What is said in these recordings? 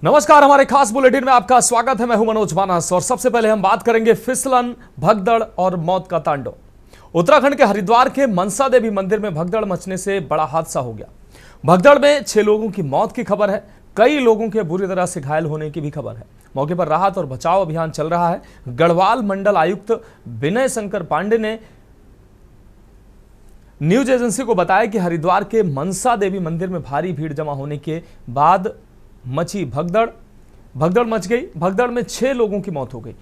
नमस्कार, हमारे खास बुलेटिन में आपका स्वागत है। मैं हूं मनोज मानस और सबसे पहले हम बात करेंगे फिसलन, भगदड़ और मौत का तांडव। उत्तराखंड के हरिद्वार के मनसा देवी मंदिर में भगदड़ मचने से बड़ा हादसा हो गया। भगदड़ में 6 लोगों की मौत की खबर है, कई लोगों के बुरी तरह से घायल होने की भी खबर है। मौके पर राहत और बचाव अभियान चल रहा है। गढ़वाल मंडल आयुक्त विनय शंकर पांडे ने न्यूज एजेंसी को बताया कि हरिद्वार के मनसा देवी मंदिर में भारी भीड़ जमा होने के बाद मची भगदड़ मच गई। भगदड़ में 6 लोगों की मौत हो गई।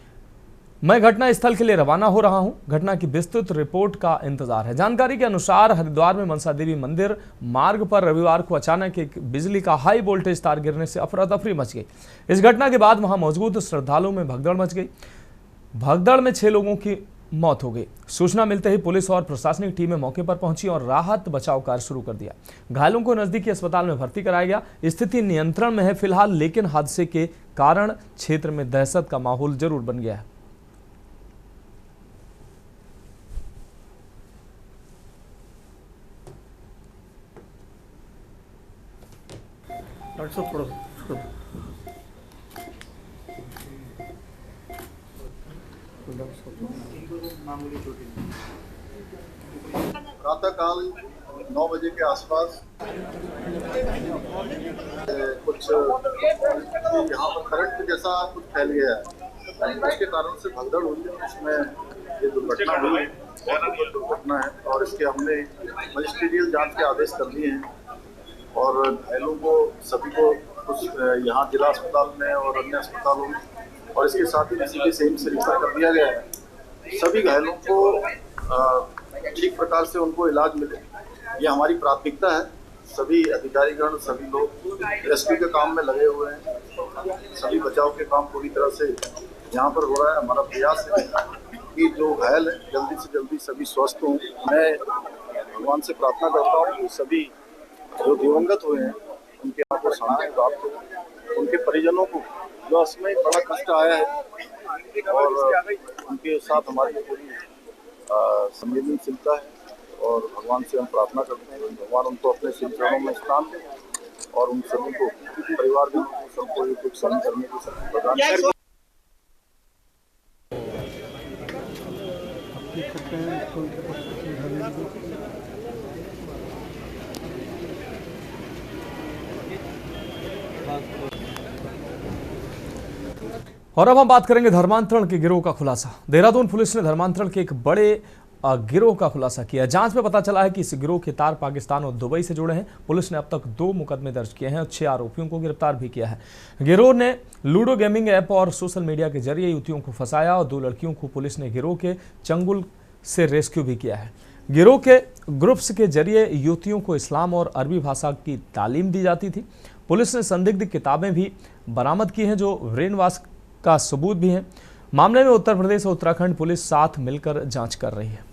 मैं घटना स्थल के लिए रवाना हो रहा हूं। घटना की विस्तृत रिपोर्ट का इंतजार है। जानकारी के अनुसार हरिद्वार में मनसा देवी मंदिर मार्ग पर रविवार को अचानक एक बिजली का हाई वोल्टेज तार गिरने से अफरा तफरी मच गई। इस घटना के बाद वहां मौजूद श्रद्धालुओं में भगदड़ मच गई। भगदड़ में 6 लोगों की मौत हो गई। सूचना मिलते ही पुलिस और प्रशासनिक टीमें मौके पर पहुंची और राहत बचाव कार्य शुरू कर दिया। घायलों को नजदीकी अस्पताल में भर्ती कराया गया। स्थिति नियंत्रण में है फिलहाल, लेकिन हादसे के कारण क्षेत्र में दहशत का माहौल जरूर बन गया है। प्रातःकाल 9 बजे के आसपास कुछ यहाँ पर करंट जैसा कुछ फैल गया है, उसके कारण से भगदड़ हुई है। इसमें ये दुर्घटना हुई, बहुत दुर्घटना है और इसके हमने मजिस्ट्रियल जांच के आदेश कर दिए हैं और घायलों को सभी को कुछ यहाँ जिला अस्पताल में और अन्य अस्पतालों में और इसके साथ ही किसी के सेम से रिफर कर दिया गया है। सभी घायलों को ठीक प्रकार से उनको इलाज मिले, ये हमारी प्राथमिकता है। सभी अधिकारीगण, सभी लोग रेस्क्यू के काम में लगे हुए हैं। सभी बचाव के काम पूरी तरह से यहाँ पर हो रहा है। हमारा प्रयास है कि जो घायल है जल्दी से जल्दी सभी स्वस्थ हों। मैं भगवान से प्रार्थना करता हूँ कि सभी जो दिवंगत हुए हैं उनके यहाँ को शांति प्राप्त हो, उनके परिजनों को जो असमय बड़ा कष्ट आया है और उनके साथ हमारी पूरी संवेदनशीलता है और भगवान से हम प्रार्थना करते हैं कि भगवान उनको अपने शिव चरणों में स्थान दें और उन सभी को परिवार भी सबको एक सहन करने की शक्ति प्रदान करें। और अब हम बात करेंगे धर्मांतरण के गिरोह का खुलासा। देहरादून पुलिस ने धर्मांतरण के एक बड़े गिरोह का खुलासा किया। जांच में पता चला है कि इस गिरोह के तार पाकिस्तान और दुबई से जुड़े हैं। पुलिस ने अब तक 2 मुकदमे दर्ज किए हैं और 6 आरोपियों को गिरफ्तार भी किया है। गिरोह ने लूडो गेमिंग ऐप और सोशल मीडिया के जरिए युवतियों को फंसाया और 2 लड़कियों को पुलिस ने गिरोह के चंगुल से रेस्क्यू भी किया है। गिरोह के ग्रुप्स के जरिए युवतियों को इस्लाम और अरबी भाषा की तालीम दी जाती थी। पुलिस ने संदिग्ध किताबें भी बरामद की हैं जो ब्रेन वॉश का सबूत भी है। मामले में उत्तर प्रदेश और उत्तराखंड पुलिस साथ मिलकर जांच कर रही है।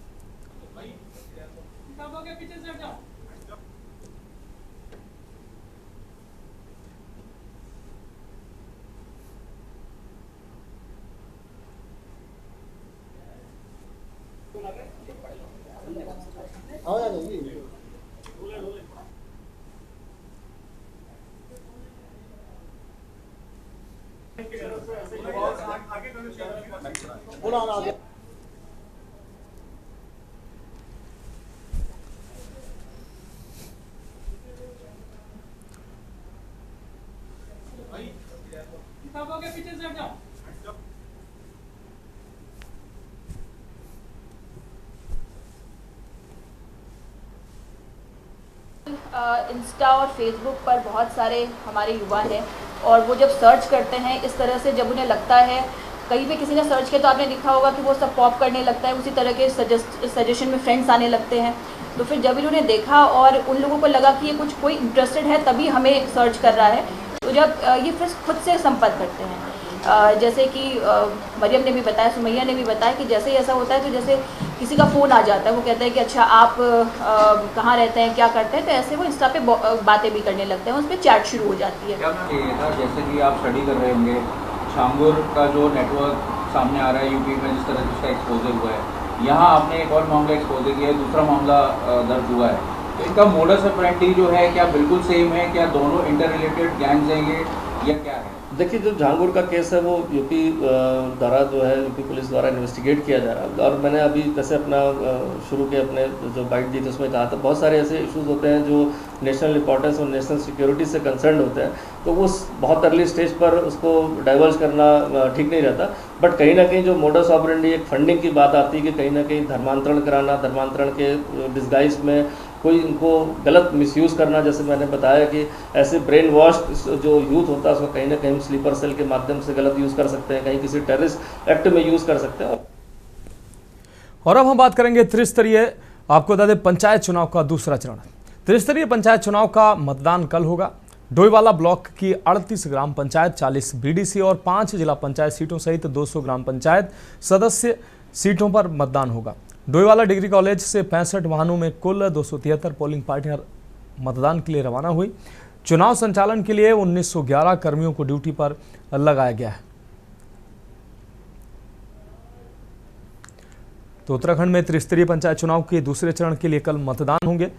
इंस्टा और फेसबुक पर बहुत सारे हमारे युवा हैं और वो जब सर्च करते हैं इस तरह से, जब उन्हें लगता है कहीं पे किसी ने सर्च किया तो आपने देखा होगा कि वो सब पॉप करने लगता है, उसी तरह के सजेशन में फ्रेंड्स आने लगते हैं। तो फिर जब इन्होंने देखा और उन लोगों को लगा कि ये कुछ कोई इंटरेस्टेड है तभी हमें सर्च कर रहा है, तो जब ये फिर खुद से संपर्क करते हैं। जैसे कि मरियम ने भी बताया, सुमैया ने भी बताया कि जैसे ही ऐसा होता है तो जैसे किसी का फ़ोन आ जाता है, वो कहता है कि अच्छा आप कहाँ रहते हैं, क्या करते हैं, तो ऐसे वो इंस्टा पे बातें भी करने लगते हैं, उस पर चैट शुरू हो जाती है। जैसे कि आप स्टडी कर रहे होंगे, छांगुर का जो नेटवर्क सामने आ रहा है यूपी में, जिस तरह जिसका एक्सपोजर हुआ है, यहाँ आपने एक और मामला एक्सपोजर किया है, दूसरा मामला दर्ज हुआ है, इनका मोडस ऑपरेंडी जो है क्या बिल्कुल सेम है, क्या दोनों इंटर रिलेटेड गैंग्स हैं ये, या क्या है? देखिए, जो झांगुर का केस है वो यूपी द्वारा जो है यूपी पुलिस द्वारा इन्वेस्टिगेट किया जा रहा है। और मैंने अभी जैसे अपना शुरू के अपने जो बाइट दी थी उसमें कहा था बहुत सारे ऐसे इश्यूज होते हैं जो नेशनल इंपॉर्टेंस और नेशनल सिक्योरिटी से कंसर्न होते हैं, तो वो बहुत अर्ली स्टेज पर उसको डाइवर्स करना ठीक नहीं रहता। बट कहीं ना कहीं जो मोडस ऑपरेंडी एक फंडिंग की बात आती है कि कहीं ना कहीं धर्मांतरण कराना, धर्मांतरण के डिस्गाइज में कोई इनको गलत मिसयूज़ करना, जैसे मैंने बताया कि ऐसे ब्रेन वॉश जो यूथ होता है उसको कहीं ना कहीं स्लीपर सेल के माध्यम से गलत यूज़ कर सकते हैं, कहीं किसी टेररिस्ट एक्ट में यूज़ कर सकते हैं। और अब हम बात करेंगे त्रिस्तरीय, आपको बता दें पंचायत चुनाव का दूसरा चरण। त्रिस्तरीय पंचायत चुनाव का मतदान कल होगा। डोईवाला ब्लॉक की 38 ग्राम पंचायत, 40 बीडीसी और 5 जिला पंचायत सीटों सहित 200 ग्राम पंचायत सदस्य सीटों पर मतदान होगा। डोईवाला डिग्री कॉलेज से 65 वाहनों में कुल 273 पोलिंग पार्टियां मतदान के लिए रवाना हुई। चुनाव संचालन के लिए 1911 कर्मियों को ड्यूटी पर लगाया गया है। तो उत्तराखंड में त्रिस्तरीय पंचायत चुनाव के दूसरे चरण के लिए कल मतदान होंगे।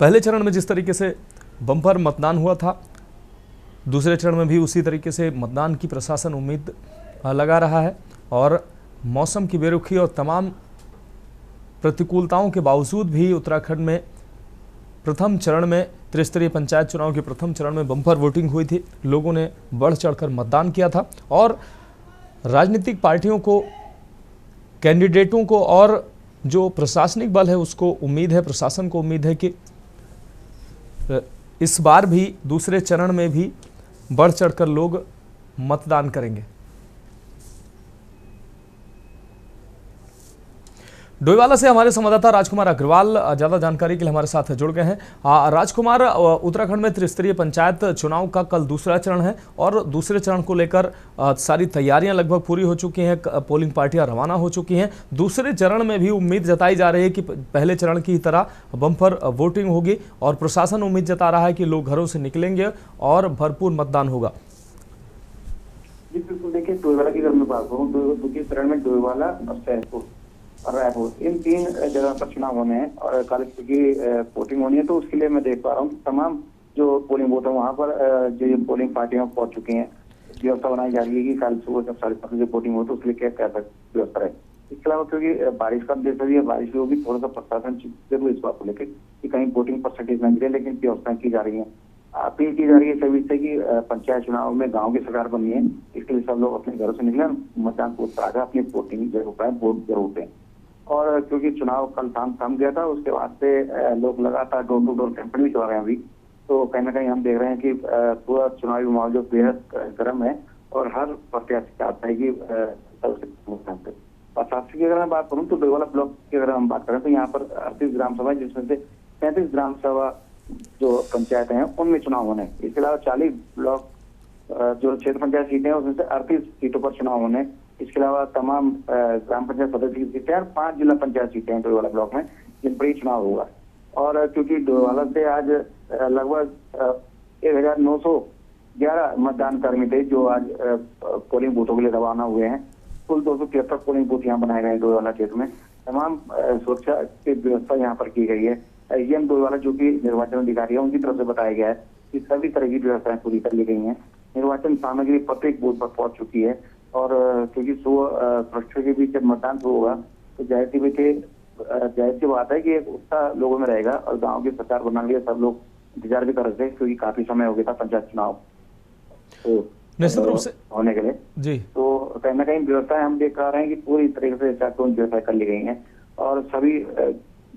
पहले चरण में जिस तरीके से बम्पर मतदान हुआ था, दूसरे चरण में भी उसी तरीके से मतदान की प्रशासन उम्मीद लगा रहा है। और मौसम की बेरुखी और तमाम प्रतिकूलताओं के बावजूद भी उत्तराखंड में प्रथम चरण में त्रिस्तरीय पंचायत चुनाव के प्रथम चरण में बम्पर वोटिंग हुई थी। लोगों ने बढ़ चढ़कर मतदान किया था और राजनीतिक पार्टियों को, कैंडिडेटों को और जो प्रशासनिक बल है उसको उम्मीद है, प्रशासन को उम्मीद है कि इस बार भी दूसरे चरण में भी बढ़ चढ़कर लोग मतदान करेंगे। डोईवाला से हमारे संवाददाता राजकुमार अग्रवाल ज्यादा जानकारी के लिए हमारे साथ जुड़ गए हैं। राजकुमार, उत्तराखंड में त्रिस्तरीय पंचायत चुनाव का कल दूसरा चरण है और दूसरे चरण को लेकर सारी तैयारियां लगभग पूरी हो चुकी हैं, पोलिंग पार्टियां रवाना हो चुकी हैं। दूसरे चरण में भी उम्मीद जताई जा रही है कि पहले चरण की तरह बम्पर वोटिंग होगी और प्रशासन उम्मीद जता रहा है कि लोग घरों से निकलेंगे और भरपूर मतदान होगा। जी बिल्कुल, देखिए डोईवाला की अगर मैं बात करूँ, दूसरे चरण में डोईवाला और सहसपुर और रायपुर, इन 3 जगह पर चुनाव होने हैं और कल की वोटिंग होनी है। तो उसके लिए मैं देख पा रहा हूँ तमाम जो पोलिंग बूथ है वहाँ पर जो पोलिंग पार्टियां पहुंच चुकी हैं। व्यवस्था बनाई जा रही है कि कल सुबह जब 5:30 बजे वोटिंग हो तो उसके लिए क्या क्या व्यवस्था है। इसके अलावा क्योंकि बारिश का देश है, बारिश भी होगी, थोड़ा सा प्रशासन जरूर इस बात को लेकर कि कहीं वोटिंग परसेंटेज न गिरे, लेकिन व्यवस्थाएं की जा रही है। अपील की जा रही है सभी से कि पंचायत चुनाव में गाँव की सरकार बनी है, इसके लिए सब लोग अपने घरों से निकले, मतदान बूथ पर आकर अपनी वोटिंग जगह पर वोट जरूर दें। और क्योंकि चुनाव कल शाम थम गया था, उसके बाद से लोग लगातार डोर टू डोर कैंपेन भी चला रहे हैं अभी। तो कहीं ना कहीं हम देख रहे हैं कि पूरा चुनावी माहौल जो बेहद गर्म है और हर प्रत्याशी चाहता है कि प्रशासन की अगर मैं बात करूँ तो डोईवाला ब्लॉक की अगर हम बात करें तो यहाँ पर 38 ग्राम सभा, जिसमें से 35 ग्राम सभा जो पंचायतें हैं उनमें चुनाव होने। इसके अलावा 40 ब्लॉक जो क्षेत्र पंचायत सीटें हैं उसमें से 38 सीटों पर चुनाव होने। इसके अलावा तमाम ग्राम पंचायत सदस्य की सीटें और 5 जिला पंचायत सीटें हैं डोईवाला ब्लॉक में, जिन पर ही चुनाव होगा। और क्योंकि डोईवाला से आज लगभग 1911 मतदान कर्मी थे जो आज पोलिंग बूथों के लिए रवाना हुए हैं। कुल 273 पोलिंग बूथ यहाँ बनाए गए हैं डोईवाला क्षेत्र में। तमाम सुरक्षा की व्यवस्था यहाँ पर की गई है। एसडीएम डोईवाला जो कि निर्वाचन अधिकारी है, उनकी तरफ से बताया गया है कि सभी तरह की व्यवस्थाएं पूरी कर ली गई हैं। निर्वाचन सामग्री प्रत्येक बूथ पर पहुंच चुकी है और क्योंकि सुरक्षा के बीच जब मतदान शुरू होगा तो जाहिर सी बात है कि एक उत्साह लोगों में रहेगा और गांव की सरकार बनाने के लिए सब लोग इंतजार भी कर रहे थे, क्योंकि काफी समय हो गया था पंचायत चुनाव निश्चित रूप से होने के लिए जी। तो कहीं ना कहीं व्यवस्थाएं हम देख पा रहे हैं कि पूरी तरीके से व्यवस्था कर ली गई है और सभी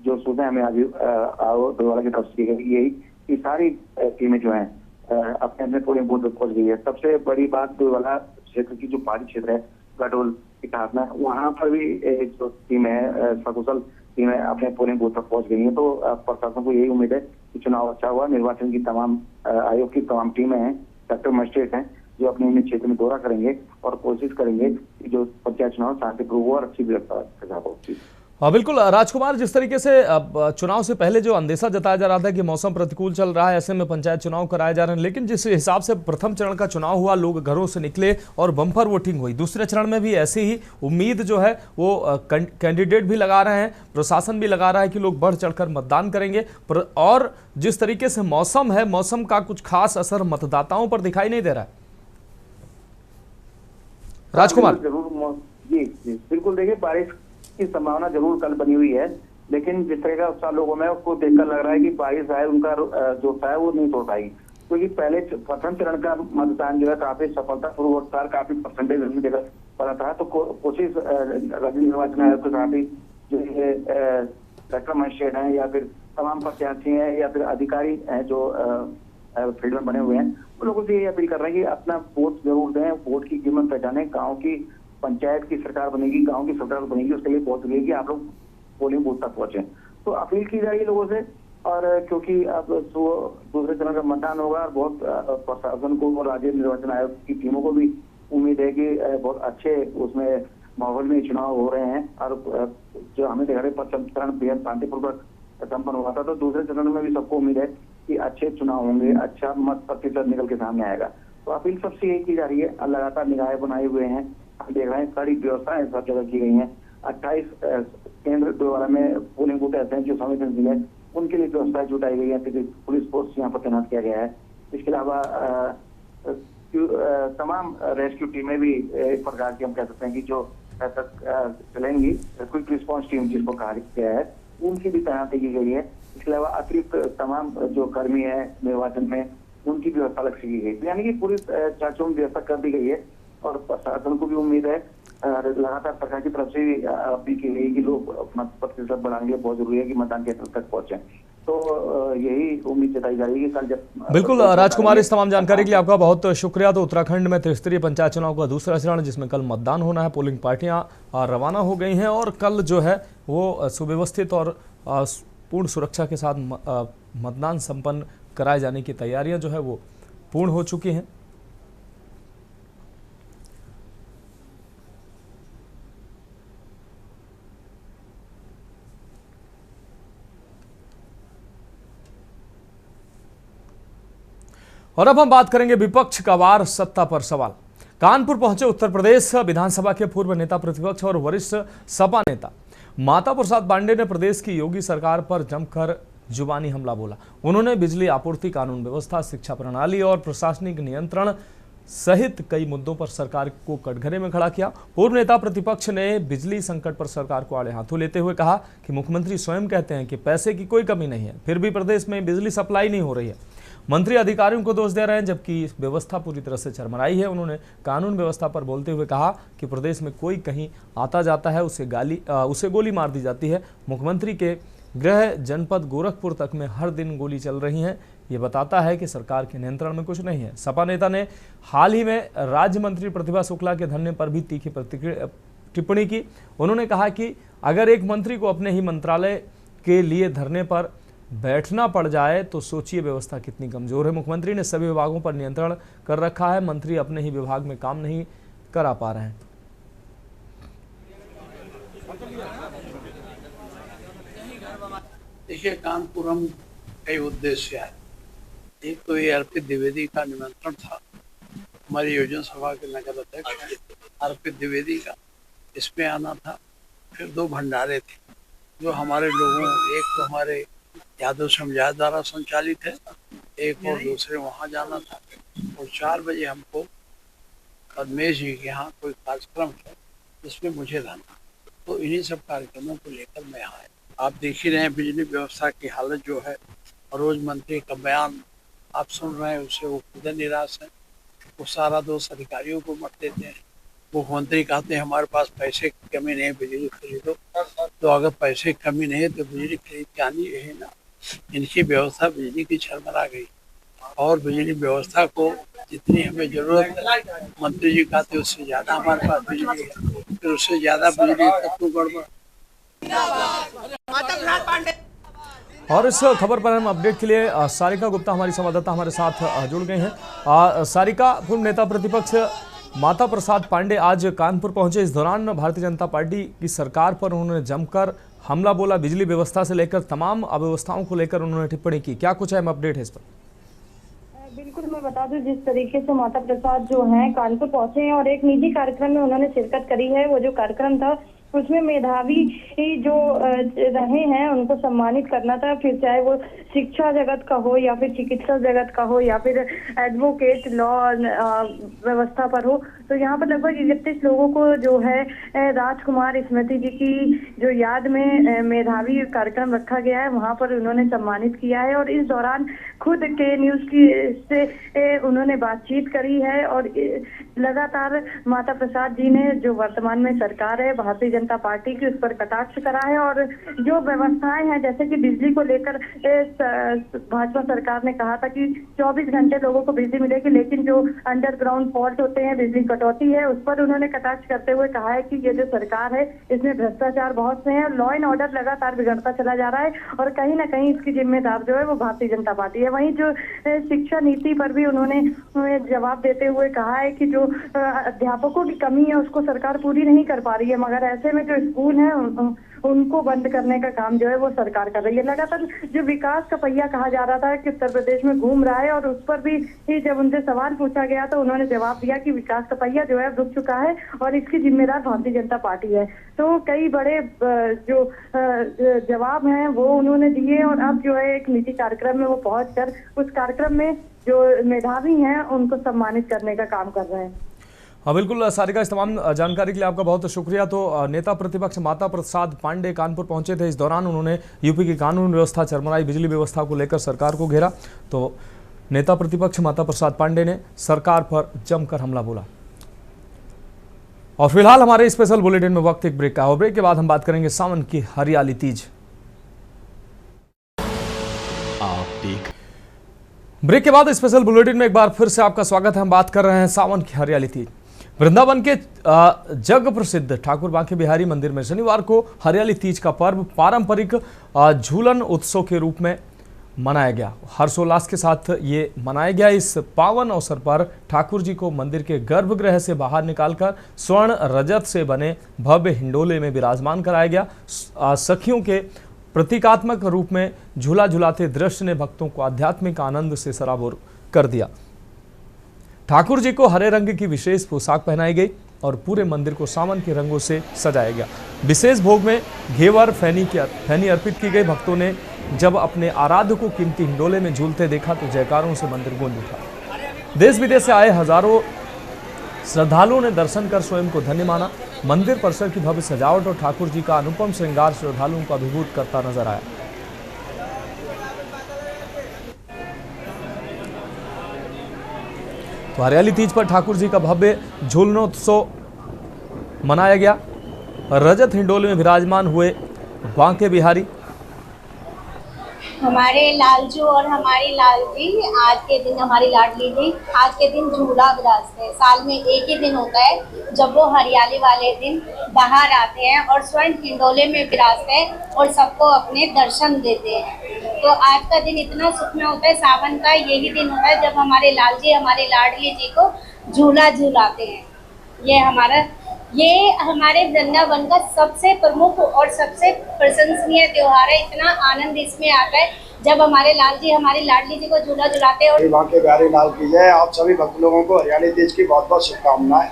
जो सूचना हमें आज डोईवाला की तरफ से दी गई यही कि सारी टीमें जो है अपने अपने पोलिंग बूथ पहुंच गई है। सबसे बड़ी बात डोईवाला क्षेत्र की जो पहाड़ी क्षेत्र है गडोल इटाहट में, वहाँ पर भी जो टीम है सकुशल टीमें अपने पोलिंग बूथ पर पहुंच गई है। तो प्रशासन को यही उम्मीद है कि चुनाव अच्छा हुआ। निर्वाचन की तमाम आयोग की तमाम टीमें हैं, सेक्टर मजिस्ट्रेट हैं जो अपने अपने क्षेत्र में दौरा करेंगे और कोशिश करेंगे कि जो पंचायत चुनाव शांतिपूर्ण हो और अच्छी व्यवस्था हो। हाँ बिल्कुल राजकुमार, जिस तरीके से चुनाव से पहले जो अंदेशा जताया जा रहा था कि मौसम प्रतिकूल चल रहा है, ऐसे में पंचायत चुनाव कराए जा रहे हैं, लेकिन जिस हिसाब से प्रथम चरण का चुनाव हुआ, लोग घरों से निकले और बम्पर वोटिंग हुई, दूसरे चरण में भी ऐसी ही उम्मीद जो है वो कैंडिडेट भी लगा रहे हैं, प्रशासन भी लगा रहा है कि लोग बढ़ चढ़कर मतदान करेंगे। और जिस तरीके से मौसम है, मौसम का कुछ खास असर मतदाताओं पर दिखाई नहीं दे रहा है। राजकुमार जरूर जी बिल्कुल, देखिए बारिश की संभावना जरूर कल बनी हुई है, लेकिन जिस तरह का उत्साह लोगों में उसको देखकर लग रहा है कि बारिश है उनका जो उत्साह है वो नहीं तोड़ पाएगी, क्योंकि पहले प्रथम चरण का मतदान जो है काफी सफलतापूर्वक था, काफी परसेंटेज जगह पड़ा था। तो कोशिश राज्य निर्वाचन आयोग के साथ ही जो इलेक्टोरल मजिस्ट्रेट हैं या फिर तमाम प्रत्याशी हैं या फिर अधिकारी हैं जो फील्ड में बने हुए हैं, वो लोगों से ये अपील कर रहे हैं कि अपना वोट जरूर दें, वोट की कीमत पहचाने। गाँव की पंचायत की सरकार बनेगी, गांव की सरकार बनेगी, उसके लिए बहुत जरूरी है कि आप लोग पोलिंग बूथ तक पहुंचे। तो अपील की जा रही है लोगों से, और क्योंकि अब दूसरे चरण का मतदान होगा और बहुत प्रशासन को और राज्य निर्वाचन आयोग की टीमों को भी उम्मीद है कि बहुत अच्छे उसमें माहौल में चुनाव हो रहे हैं। और जो हमें देख रहे प्रथम चरण बेहद शांतिपूर्वक संपन्न हुआ था, तो दूसरे चरण में भी सबको उम्मीद है कि अच्छे चुनाव होंगे, अच्छा मत प्रतिशत निकल के सामने आएगा। तो अपील सबसे यही की जा रही है, लगातार निगाहें बनाए हुए हैं, हम देख रहे हैं कड़ी व्यवस्थाएं सब जगह की गई हैं। 28 केंद्र द्वारा में पोलिंग बूथ ऐसे हैं जो संवेदनशील है, उनके लिए व्यवस्थाएं जुटाई गई है, पुलिस फोर्स यहाँ पर तैनात किया गया है। इसके अलावा तमाम रेस्क्यू टीमें भी एक प्रकार की हम कह सकते हैं कि जो चलेंगी, क्विक रिस्पॉन्स टीम जिसको कहा गया है, उनकी भी तैनाती की गई है। इसके अलावा अतिरिक्त तमाम जो कर्मी है निर्वाचन में, उनकी व्यवस्था अलग से की गई, यानी कि पूरी चाचों में व्यवस्था कर दी गई है। और प्रशासन को भी उम्मीद है, लगातार सरकार की तरफ से भी अपील की गई कि लोग मत प्रतिशत बढ़ाने के लिए बहुत जरूरी है कि मतदान केंद्र तक पहुंचे। तो यही उम्मीद जताई जा रही है कि कल जब बिल्कुल राजकुमार, इस तमाम जानकारी के लिए आपका बहुत शुक्रिया। तो उत्तराखंड में त्रिस्तरीय पंचायत चुनाव का दूसरा चरण, जिसमें कल मतदान होना है, पोलिंग पार्टियां रवाना हो गई हैं और कल जो है वो सुव्यवस्थित और पूर्ण सुरक्षा के साथ मतदान संपन्न कराए जाने की तैयारियां जो है वो पूर्ण हो चुकी हैं। और अब हम बात करेंगे विपक्ष का वार, सत्ता पर सवाल। कानपुर पहुंचे उत्तर प्रदेश विधानसभा के पूर्व नेता प्रतिपक्ष और वरिष्ठ सपा नेता माता प्रसाद पांडे ने प्रदेश की योगी सरकार पर जमकर जुबानी हमला बोला। उन्होंने बिजली आपूर्ति, कानून व्यवस्था, शिक्षा प्रणाली और प्रशासनिक नियंत्रण सहित कई मुद्दों पर सरकार को कटघरे में खड़ा किया। पूर्व नेता प्रतिपक्ष ने बिजली संकट पर सरकार को आड़े हाथों लेते हुए कहा कि मुख्यमंत्री स्वयं कहते हैं कि पैसे की कोई कमी नहीं है, फिर भी प्रदेश में बिजली सप्लाई नहीं हो रही है। मंत्री अधिकारियों को दोष दे रहे हैं, जबकि व्यवस्था पूरी तरह से चरमराई है। उन्होंने कानून व्यवस्था पर बोलते हुए कहा कि प्रदेश में कोई कहीं आता जाता है उसे गोली मार दी जाती है। मुख्यमंत्री के गृह जनपद गोरखपुर तक में हर दिन गोली चल रही है। ये बताता है कि सरकार के नियंत्रण में कुछ नहीं है। सपा नेता ने हाल ही में राज्य मंत्री प्रतिभा शुक्ला के धरने पर भी तीखी टिप्पणी की। उन्होंने कहा कि अगर एक मंत्री को अपने ही मंत्रालय के लिए धरने पर बैठना पड़ जाए तो सोचिए व्यवस्था कितनी कमजोर है। मुख्यमंत्री ने सभी विभागों पर नियंत्रण कर रखा है, मंत्री अपने ही विभाग में काम नहीं करा पा रहे हैं। देखिए, कानपुर हम कई उद्देश्य है। एक तो ये अर्पित द्विवेदी का निमंत्रण था, हमारी योजना सभा के नगर अध्यक्ष अर्पित द्विवेदी का, इसमें आना था। फिर 2 भंडारे थे जो हमारे लोगों, एक तो हमारे यादव समुदाय द्वारा संचालित है, एक और दूसरे वहाँ जाना था। और 4 बजे हमको पद्मेश जी के यहाँ कोई कार्यक्रम है जिसमें मुझे रहना, तो इन्हीं सब कार्यक्रमों को लेकर मैं आया। आप देख ही रहे हैं बिजली व्यवस्था की हालत जो है, रोज मंत्री का बयान आप सुन रहे हैं, उससे वो खुद निराश है। वो सारा दोष अधिकारियों को मत देते हैं। मुख्यमंत्री कहते हैं हमारे पास पैसे की कमी नहीं है, बिजली खरीदो। तो अगर पैसे की कमी नहीं है तो बिजली खरीद के आनी है ना। इनकी व्यवस्था बिजली की चरमरा गई, और बिजली व्यवस्था को जितनी हमें जरूरत है, मंत्री जी कहते उससे ज्यादा हमारे पास बिजली है, फिर उससे ज्यादा बिजली तब तो गड़बड़। और इस खबर पर हम अपडेट के लिए सारिका गुप्ता हमारी संवाददाता हमारे साथ जुड़ गए हैं। सारिका, पूर्व नेता प्रतिपक्ष माता प्रसाद पांडे आज कानपुर पहुंचे। इस दौरान भारतीय जनता पार्टी की सरकार पर उन्होंने जमकर हमला बोला, बिजली व्यवस्था से लेकर तमाम अव्यवस्थाओं को लेकर उन्होंने टिप्पणी की। क्या कुछ अहम अपडेट है इस पर? बिल्कुल, मैं बता दूं, जिस तरीके से माता प्रसाद जो हैं कानपुर पहुंचे हैं और एक निजी कार्यक्रम में उन्होंने शिरकत करी है। वो जो कार्यक्रम था उसमें मेधावी जो रहे हैं उनको सम्मानित करना था, फिर चाहे वो शिक्षा जगत का हो या फिर चिकित्सा जगत का हो या फिर एडवोकेट लॉ व्यवस्था पर हो। तो यहाँ पर लगभग 31 लोगों को जो है राजकुमार स्मृति जी की जो याद में मेधावी कार्यक्रम रखा गया है, वहाँ पर उन्होंने सम्मानित किया है। और इस दौरान खुद के न्यूज की से उन्होंने बातचीत करी है और लगातार माता प्रसाद जी ने जो वर्तमान में सरकार है भारतीय जनता पार्टी की, उस पर कटाक्ष करा है। और जो व्यवस्थाएं हैं, जैसे कि बिजली को लेकर भाजपा सरकार ने कहा था कि 24 घंटे लोगों को बिजली मिलेगी, लेकिन जो अंडरग्राउंड फॉल्ट होते हैं, बिजली कटौती है, उस पर उन्होंने कटाक्ष करते हुए कहा है कि ये जो सरकार है इसमें भ्रष्टाचार बहुत से हैं, लॉ एंड ऑर्डर लगातार बिगड़ता चला जा रहा है और कहीं ना कहीं इसकी जिम्मेदार जो है वो भारतीय जनता पार्टी है। वहीं जो शिक्षा नीति पर भी उन्होंने जवाब देते हुए कहा है कि जो अध्यापकों की कमी है उसको सरकार पूरी नहीं कर पा रही है, मगर ऐसे में जो स्कूल है उनको बंद करने का काम जो है वो सरकार कर रही है। लगातार जो विकास का पहिया कहा जा रहा था कि उत्तर प्रदेश में घूम रहा है, और उस पर भी जब उनसे सवाल पूछा गया तो उन्होंने जवाब दिया कि विकास का पहिया जो है रुक चुका है और इसकी जिम्मेदार भारतीय जनता पार्टी है। तो कई बड़े जो जवाब हैं वो उन्होंने दिए और अब जो है एक निजी कार्यक्रम में वो पहुंचकर उस कार्यक्रम में जो मेधावी हैं उनको सम्मानित करने का काम कर रहे हैं। हाँ बिल्कुल सारिका, इस तमाम जानकारी के लिए आपका बहुत शुक्रिया। तो नेता प्रतिपक्ष माता प्रसाद पांडे कानपुर पहुंचे थे। इस दौरान उन्होंने यूपी की कानून व्यवस्था, चरमराई बिजली व्यवस्था को लेकर सरकार को घेरा। तो नेता प्रतिपक्ष माता प्रसाद पांडे ने सरकार पर जमकर हमला बोला। और फिलहाल हमारे स्पेशल बुलेटिन में वक्त एक ब्रेक का, और ब्रेक के बाद हम बात करेंगे सावन की हरियाली तीज। ब्रेक के बाद स्पेशल बुलेटिन में एक बार फिर से आपका स्वागत है। हम बात कर रहे हैं सावन की हरियाली तीज। वृंदावन के जग प्रसिद्ध ठाकुर बांके बिहारी मंदिर में शनिवार को हरियाली तीज का पर्व पारंपरिक झूलन उत्सव के रूप में मनाया गया। हर्षोल्लास के साथ ये मनाया गया। इस पावन अवसर पर ठाकुर जी को मंदिर के गर्भगृह से बाहर निकालकर स्वर्ण रजत से बने भव्य हिंडोले में विराजमान कराया गया। सखियों के प्रतीकात्मक रूप में झूला झुलाते दृश्य ने भक्तों को आध्यात्मिक आनंद से सराबोर कर दिया। ठाकुर जी को हरे रंग की विशेष पोशाक पहनाई गई और पूरे मंदिर को सावन के रंगों से सजाया गया। विशेष भोग में घेवर फैनी अर्पित की गई। भक्तों ने जब अपने आराध्य को कीमती हिंडोले में झूलते देखा तो जयकारों से मंदिर गूंज उठा। देश विदेश से आए हजारों श्रद्धालुओं ने दर्शन कर स्वयं को धन्य माना। मंदिर परिसर की भव्य सजावट और ठाकुर जी का अनुपम श्रृंगार श्रद्धालुओं को अभिभूत करता नजर आया। तो हरियाली तीज पर ठाकुर जी का भव्य झूलनोत्सव मनाया गया। रजत हिंडोले में विराजमान हुए बांके बिहारी। हमारे लालजू और हमारी लालजी आज के दिन, हमारी लाडली जी आज के दिन झूला विराजते हैं। साल में एक ही दिन होता है जब वो हरियाली वाले दिन बाहर आते हैं और स्वर्ण हिंडोले में विराजते हैं और सबको अपने दर्शन देते हैं। तो आज का दिन इतना सुखमय होता है, सावन का यही दिन होता है जब हमारे लालजी हमारी लाडली जी को झूला झूलाते हैं। ये हमारे वृंदावन का सबसे प्रमुख और सबसे प्रशंसनीय त्योहार है। इतना आनंद इसमें आता है जब हमारे लाल जी हमारी लाडली जी को झूला झुलाते हैं। और बांके बिहारी लाल की जय। आप सभी भक्त लोगों को हरियाली तीज की बहुत बहुत शुभकामनाएं।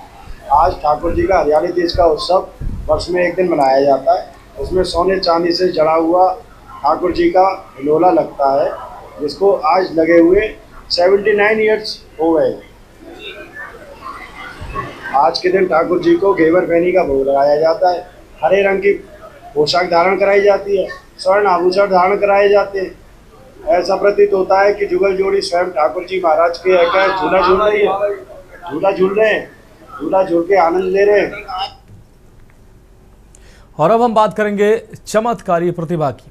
आज ठाकुर जी का हरियाली तीज का उत्सव वर्ष में एक दिन मनाया जाता है। उसमें सोने चांदी से जड़ा हुआ ठाकुर जी का हिंडोला लगता है, जिसको आज लगे हुए 79 ईयर्स हो गए। आज के दिन ठाकुर जी को घेवर फैनी का भोग लगाया जाता है। हरे रंग की पोशाक धारण कराई जाती है, स्वर्ण आभूषण धारण कराए जाते हैं। ऐसा प्रतीत होता है कि जुगल जोड़ी स्वयं ठाकुर जी महाराज के झूला झूल रही है, झूला झूल रहे हैं, झूला झूल के आनंद ले रहे हैं। और अब हम बात करेंगे चमत्कारी प्रतिभा की।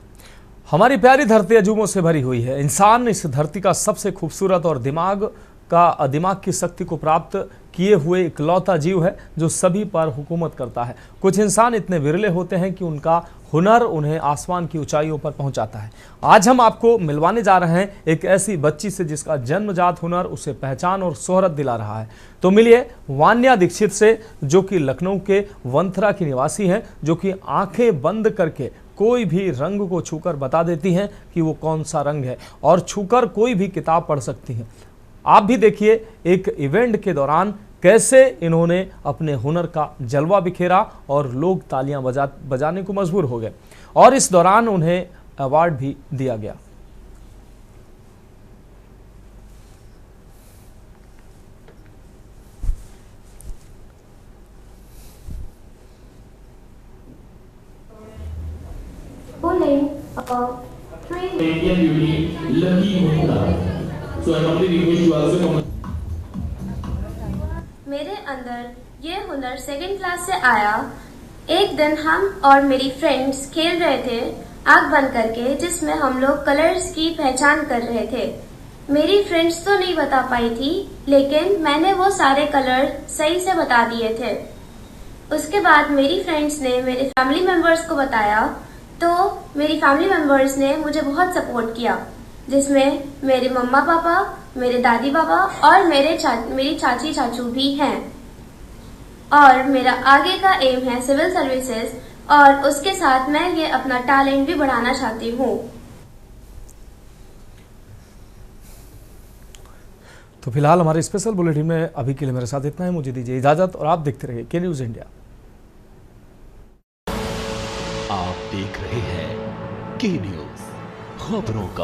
हमारी प्यारी धरती अजूबों से भरी हुई है। इंसान इस धरती का सबसे खूबसूरत और दिमाग की शक्ति को प्राप्त किए हुए इकलौता जीव है जो सभी पर हुकूमत करता है। कुछ इंसान इतने विरले होते हैं कि उनका हुनर उन्हें आसमान की ऊंचाइयों पर पहुंचाता है। आज हम आपको मिलवाने जा रहे हैं एक ऐसी बच्ची से जिसका जन्मजात हुनर उसे पहचान और शोहरत दिला रहा है। तो मिलिए वान्या दीक्षित से, जो कि लखनऊ के वंथरा की निवासी हैं, जो कि आंखें बंद करके कोई भी रंग को छूकर बता देती हैं कि वो कौन सा रंग है, और छूकर कोई भी किताब पढ़ सकती हैं। आप भी देखिए एक इवेंट के दौरान कैसे इन्होंने अपने हुनर का जलवा बिखेरा और लोग तालियां बजाने को मजबूर हो गए, और इस दौरान उन्हें अवार्ड भी दिया गया। मेरे अंदर ये हुनर सेकंड क्लास से आया। एक दिन हम और मेरी फ्रेंड्स खेल रहे थे आग बंद करके, जिसमें हम लोग कलर्स की पहचान कर रहे थे। मेरी फ्रेंड्स तो नहीं बता पाई थी, लेकिन मैंने वो सारे कलर सही से बता दिए थे। उसके बाद मेरी फ्रेंड्स ने मेरे फैमिली मेम्बर्स को बताया, तो मेरी फैमिली मेम्बर्स ने मुझे बहुत सपोर्ट किया, जिसमें मेरे मम्मा पापा, मेरे दादी बाबा और मेरी चाची चाचू भी हैं। और मेरा आगे का एम है सिविल सर्विसेज, और उसके साथ मैं ये अपना टैलेंट भी बढ़ाना चाहती हूँ। तो फिलहाल हमारे स्पेशल बुलेटिन में अभी के लिए मेरे साथ इतना है। मुझे दीजिए इजाजत और आप देखते रहिए के न्यूज़ इंडिया। आप देख रहे हैं के न्यूज़, खबरों का